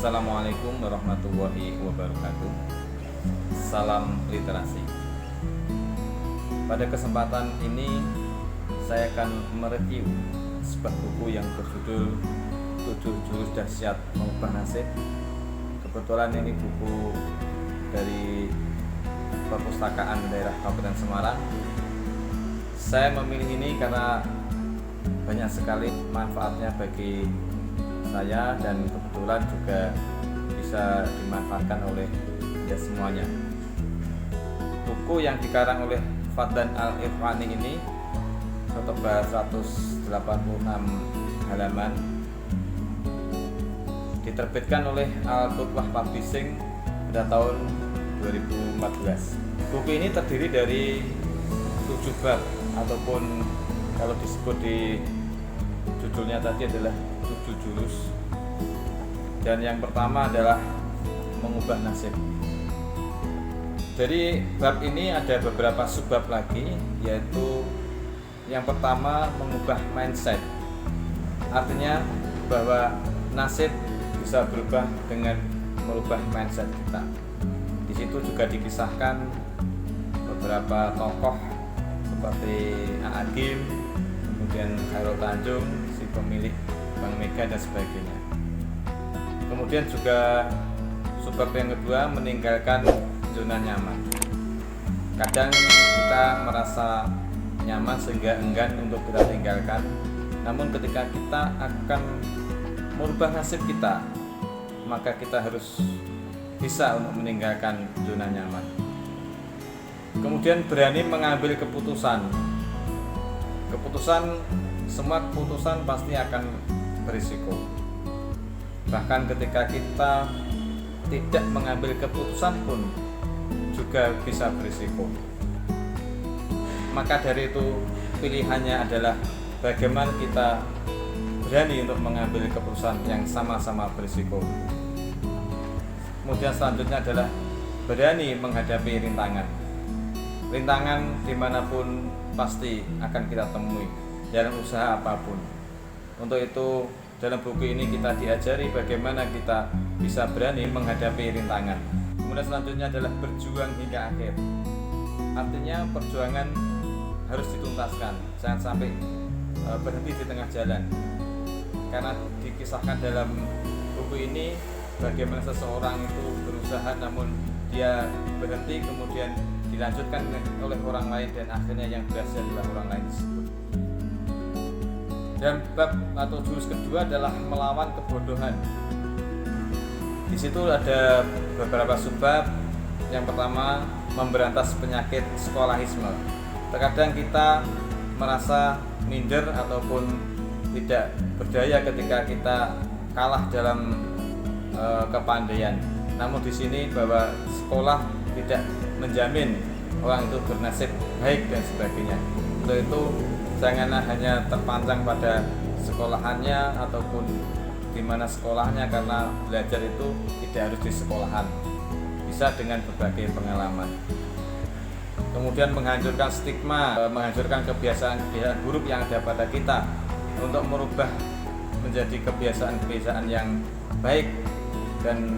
Assalamualaikum warahmatullahi wabarakatuh. Salam literasi. Pada kesempatan ini saya akan mereview sebuah buku yang berjudul 7 Jurus Dahsyat Mengubah Nasib. Kebetulan ini buku dari Perpustakaan Daerah Kabupaten Semarang. Saya memilih ini karena banyak sekali manfaatnya bagi saya dan kebetulan juga bisa dimanfaatkan oleh semuanya. Buku yang dikarang oleh Fadlan Al-Irfani ini setebal 186 halaman, diterbitkan oleh Al-Qudwah Publishing pada tahun 2014. Buku ini terdiri dari 7 bab, ataupun kalau disebut di judulnya tadi adalah 7 jurus. Dan yang pertama adalah mengubah nasib. Dari bab ini ada beberapa subbab lagi, yaitu yang pertama mengubah mindset. Artinya bahwa nasib bisa berubah dengan merubah mindset kita. Di situ juga dikisahkan beberapa tokoh seperti A'agim, kemudian Khairul Tanjung, si pemilik Bank Mega dan sebagainya. Kemudian juga subbab yang kedua, meninggalkan zona nyaman. Kadang kita merasa nyaman sehingga enggan untuk kita tinggalkan. Namun ketika kita akan merubah nasib kita, maka kita harus bisa untuk meninggalkan zona nyaman. Kemudian berani mengambil keputusan. Semua keputusan pasti akan berisiko. Bahkan ketika kita tidak mengambil keputusan pun juga bisa berisiko. Maka dari itu pilihannya adalah bagaimana kita berani untuk mengambil keputusan yang sama-sama berisiko. Kemudian selanjutnya adalah berani menghadapi rintangan. Rintangan dimanapun pasti akan kita temui dalam usaha apapun. Untuk itu dalam buku ini kita diajari bagaimana kita bisa berani menghadapi rintangan. Kemudian selanjutnya adalah berjuang hingga akhir. Artinya perjuangan harus dituntaskan, jangan sampai berhenti di tengah jalan. Karena dikisahkan dalam buku ini bagaimana seseorang itu berusaha namun dia berhenti, kemudian dilanjutkan oleh orang lain dan akhirnya yang berhasil adalah orang lain tersebut. Dan bab atau jurus kedua adalah melawan kebodohan. Di situ ada beberapa subbab. Yang pertama, memberantas penyakit sekolahisme. Terkadang kita merasa minder ataupun tidak berdaya ketika kita kalah dalam kepandaian. Namun di sini bahwa sekolah tidak menjamin orang itu bernasib baik dan sebagainya. Untuk itu janganlah hanya terpancang pada sekolahannya ataupun di mana sekolahnya, karena belajar itu tidak harus di sekolahan, bisa dengan berbagai pengalaman. Kemudian menghancurkan stigma, menghancurkan kebiasaan-kebiasaan buruk yang ada pada kita untuk merubah menjadi kebiasaan-kebiasaan yang baik dan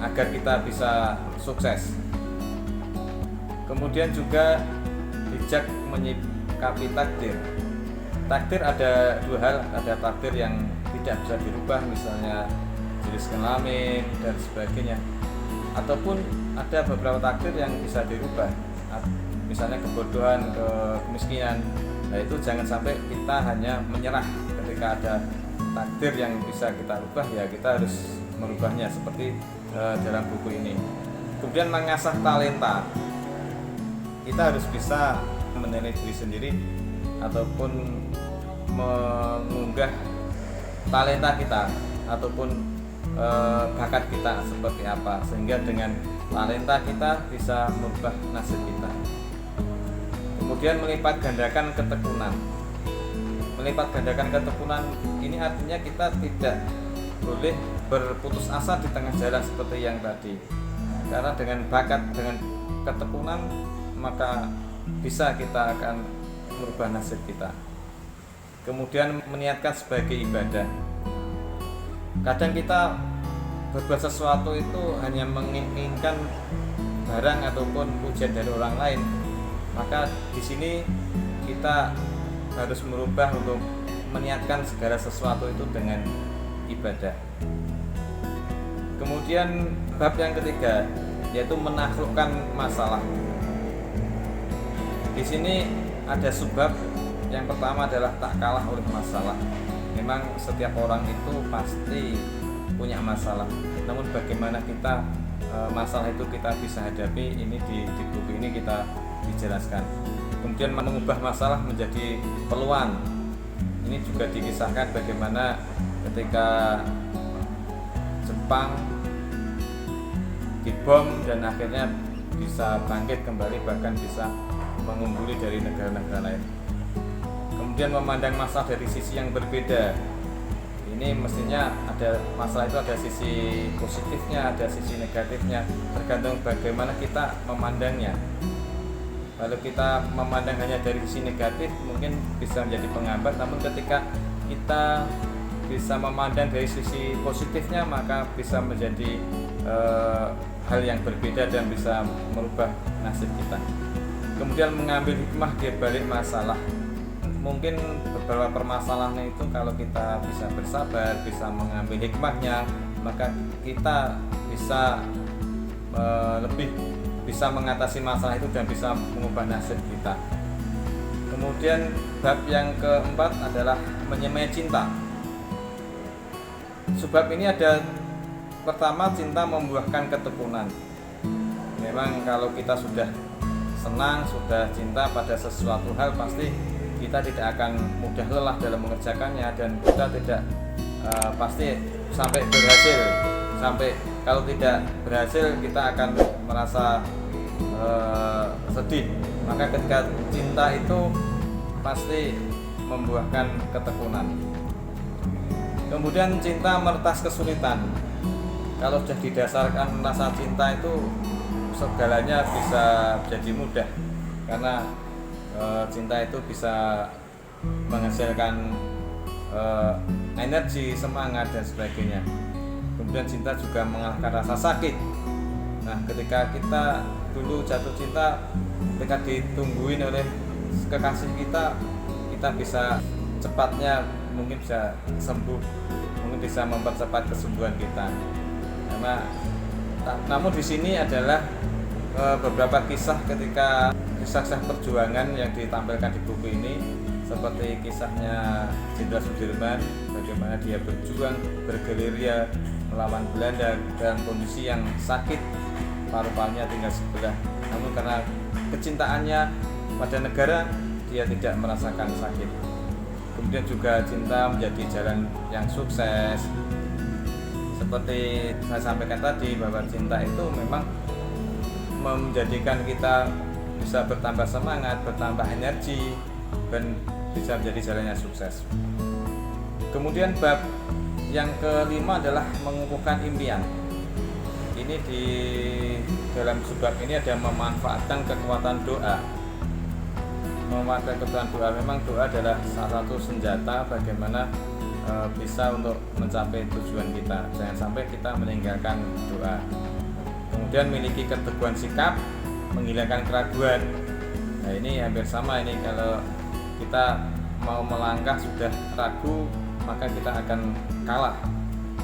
agar kita bisa sukses. Kemudian juga bijak menyikapi takdir. Takdir ada dua hal, ada takdir yang tidak bisa dirubah, misalnya jenis kelamin dan sebagainya, ataupun ada beberapa takdir yang bisa dirubah, misalnya kebodohan, kemiskinan. Nah itu jangan sampai kita hanya menyerah ketika ada takdir yang bisa kita rubah, ya kita harus merubahnya seperti dalam buku ini. Kemudian mengasah talenta. Kita harus bisa menilai diri sendiri ataupun mengunggah talenta kita ataupun bakat kita seperti apa, sehingga dengan talenta kita bisa merubah nasib kita. Kemudian melipat gandakan ketekunan. Melipat gandakan ketekunan ini artinya kita tidak boleh berputus asa di tengah jalan seperti yang tadi. Karena dengan bakat, dengan ketekunan, maka bisa kita akan merubah nasib kita. Kemudian meniatkan sebagai ibadah. Kadang kita berbuat sesuatu itu hanya menginginkan barang ataupun pujian dari orang lain, maka di sini kita harus merubah untuk meniatkan segala sesuatu itu dengan ibadah. Kemudian bab yang ketiga yaitu menaklukkan masalah. Di sini ada subbab. Yang pertama adalah tak kalah oleh masalah. Memang setiap orang itu pasti punya masalah. Namun bagaimana kita masalah itu kita bisa hadapi, ini di buku ini kita dijelaskan. Kemudian mengubah masalah menjadi peluang. Ini juga dikisahkan bagaimana ketika Jepang dibom dan akhirnya bisa bangkit kembali, bahkan bisa mengungguli dari negara-negara lain. Kemudian memandang masalah dari sisi yang berbeda. Ini mestinya ada masalah itu ada sisi positifnya, ada sisi negatifnya, tergantung bagaimana kita memandangnya. Kalau kita memandang hanya dari sisi negatif mungkin bisa menjadi penghambat, namun ketika kita bisa memandang dari sisi positifnya maka bisa menjadi hal yang berbeda dan bisa merubah nasib kita. Kemudian mengambil hikmah di balik masalah. Mungkin beberapa permasalahan itu kalau kita bisa bersabar, bisa mengambil hikmahnya, maka kita bisa lebih bisa mengatasi masalah itu dan bisa mengubah nasib kita. Kemudian bab yang keempat adalah menyemai cinta. Sebab ini ada pertama, cinta membuahkan ketekunan. Memang kalau kita sudah senang, sudah cinta pada sesuatu hal, pasti kita tidak akan mudah lelah dalam mengerjakannya, dan kita tidak pasti sampai berhasil. Sampai kalau tidak berhasil kita akan merasa sedih. Maka ketika cinta itu pasti membuahkan ketekunan. Kemudian cinta meretas kesulitan. Kalau sudah didasarkan rasa cinta itu segalanya bisa jadi mudah, karena cinta itu bisa menghasilkan energi, semangat dan sebagainya. Kemudian cinta juga mengalahkan rasa sakit. Nah, ketika kita dulu jatuh cinta, ketika ditungguin oleh kekasih kita bisa cepatnya mungkin bisa sembuh, mungkin bisa mempercepat kesembuhan kita. Namun di sini adalah beberapa kisah ketika kisah perjuangan yang ditampilkan di buku ini, seperti kisahnya Jenderal Sudirman, bagaimana dia berjuang bergerilya melawan Belanda dalam kondisi yang sakit, paru-parunya tinggal sebelah. Namun karena kecintaannya pada negara, dia tidak merasakan sakit. Kemudian juga cinta menjadi jalan yang sukses. Seperti saya sampaikan tadi, bahwa cinta itu memang menjadikan kita bisa bertambah semangat, bertambah energi, dan bisa menjadi jalannya sukses. Kemudian bab yang kelima adalah mengukuhkan impian. Ini di dalam bab ini ada memanfaatkan kekuatan doa. Memanfaatkan kekuatan doa, memang doa adalah salah satu senjata bagaimana bisa untuk mencapai tujuan kita. Jangan sampai kita meninggalkan doa. Kemudian memiliki keteguhan sikap, menghilangkan keraguan. Nah, ini hampir sama ini, kalau kita mau melangkah sudah ragu, maka kita akan kalah.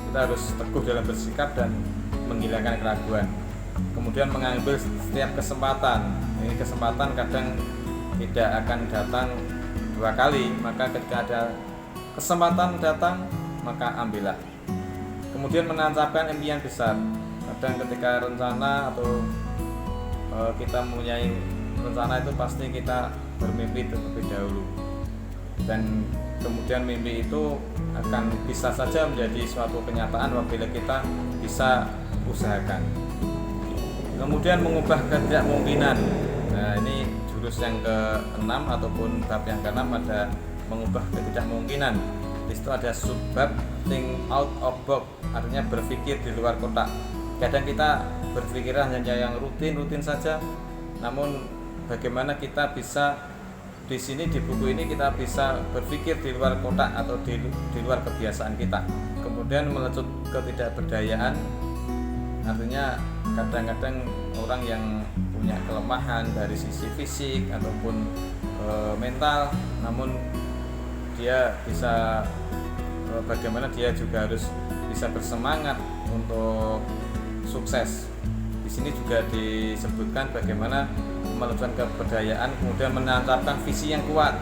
Kita harus teguh dalam bersikap dan menghilangkan keraguan. Kemudian mengambil setiap kesempatan. Ini kesempatan kadang tidak akan datang dua kali, maka ketika ada kesempatan datang, maka ambillah. Kemudian menancapkan impian besar. Kadang ketika rencana atau kita mempunyai rencana itu pasti kita bermimpi terlebih dahulu, dan kemudian mimpi itu akan bisa saja menjadi suatu kenyataan apabila kita bisa usahakan. Kemudian mengubah ketidakmungkinan. Nah, ini jurus yang ke-6 ataupun bab yang ke-6 ada mengubah ketidakmungkinan. Di situ ada subbab think out of box, artinya berpikir di luar kotak. Kadang kita berpikiran hanya yang rutin saja, namun bagaimana kita bisa di sini di buku ini kita bisa berpikir di luar kotak atau di luar kebiasaan kita. Kemudian melecut ketidakberdayaan, artinya kadang-kadang orang yang punya kelemahan dari sisi fisik ataupun mental, namun dia bisa bagaimana dia juga harus bisa bersemangat untuk sukses. Di sini juga disebutkan bagaimana melakukan keberdayaan, kemudian menancapkan visi yang kuat.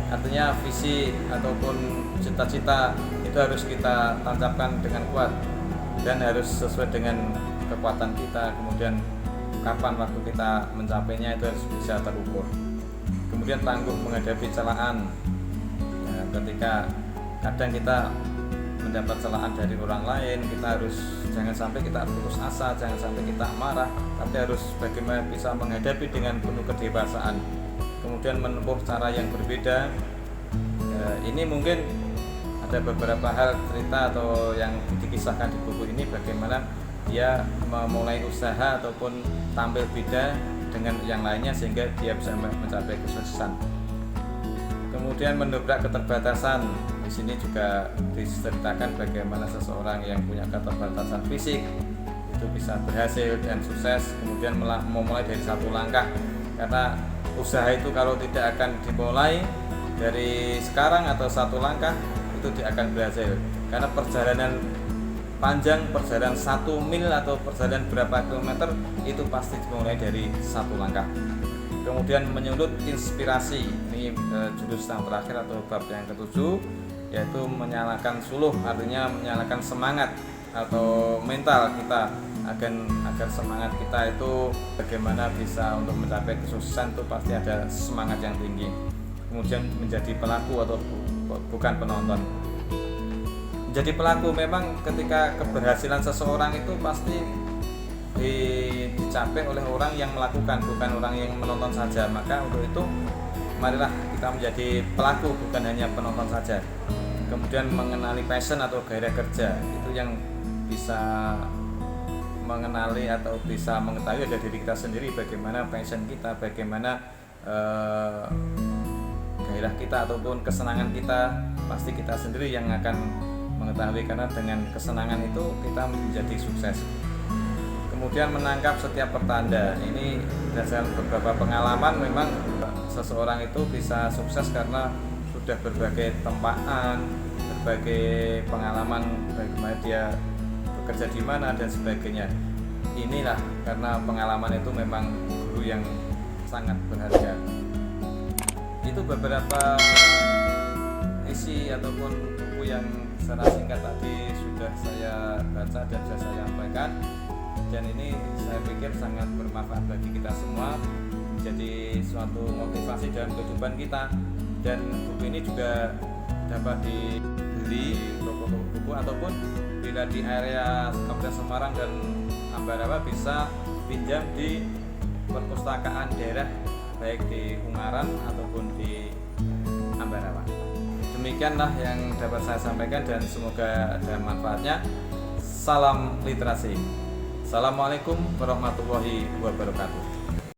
Artinya visi ataupun cita-cita itu harus kita tancapkan dengan kuat dan harus sesuai dengan kekuatan kita. Kemudian kapan waktu kita mencapainya itu harus bisa terukur. Kemudian tangguh menghadapi celaan. Ya, ketika kadang kita mendapat celaan dari orang lain, kita harus jangan sampai kita putus asa, jangan sampai kita marah, tapi harus bagaimana bisa menghadapi dengan penuh kedewasaan. Kemudian menempuh cara yang berbeda. Ya, ini mungkin ada beberapa hal cerita atau yang dikisahkan di buku ini bagaimana dia memulai usaha ataupun tampil beda dengan yang lainnya sehingga dia bisa mencapai kesuksesan. Kemudian mendobrak keterbatasan. Di sini juga diceritakan bagaimana seseorang yang punya keterbatasan fisik itu bisa berhasil dan sukses, kemudian memulai dari satu langkah. Karena usaha itu kalau tidak akan dimulai dari sekarang atau satu langkah itu tidak akan berhasil. Karena perjalanan panjang, perjalanan 1 mil atau perjalanan berapa kilometer itu pasti dimulai dari satu langkah. Kemudian menyulut inspirasi, ini jurus yang terakhir atau bab yang ke-7, yaitu menyalakan suluh, artinya menyalakan semangat atau mental kita agar semangat kita itu bagaimana bisa untuk mencapai kesuksesan itu pasti ada semangat yang tinggi. Kemudian menjadi pelaku atau bukan penonton. Menjadi pelaku, memang ketika keberhasilan seseorang itu pasti dicapai oleh orang yang melakukan, bukan orang yang menonton saja. Maka untuk itu marilah kita menjadi pelaku, bukan hanya penonton saja. Kemudian mengenali passion atau gairah kerja, itu yang bisa mengenali atau bisa mengetahui dari diri kita sendiri bagaimana passion kita, bagaimana gairah kita ataupun kesenangan kita. Pasti kita sendiri yang akan mengetahui, karena dengan kesenangan itu kita menjadi sukses. Kemudian menangkap setiap pertanda. Ini berdasarkan beberapa pengalaman, memang seseorang itu bisa sukses karena sudah berbagai tempaan, berbagai pengalaman, bagaimana dia bekerja di mana dan sebagainya. Inilah karena pengalaman itu memang guru yang sangat berharga. Itu beberapa isi ataupun buku yang secara singkat tadi sudah saya baca dan sudah saya sampaikan. Dan ini saya pikir sangat bermanfaat bagi kita semua, menjadi suatu motivasi dalam kehidupan kita. Dan buku ini juga dapat dibeli di toko-toko buku ataupun bila di area Kabupaten Semarang dan Ambarawa bisa pinjam di perpustakaan daerah baik di Ungaran ataupun di Ambarawa. Demikianlah yang dapat saya sampaikan dan semoga ada manfaatnya. Salam literasi. Assalamualaikum warahmatullahi wabarakatuh.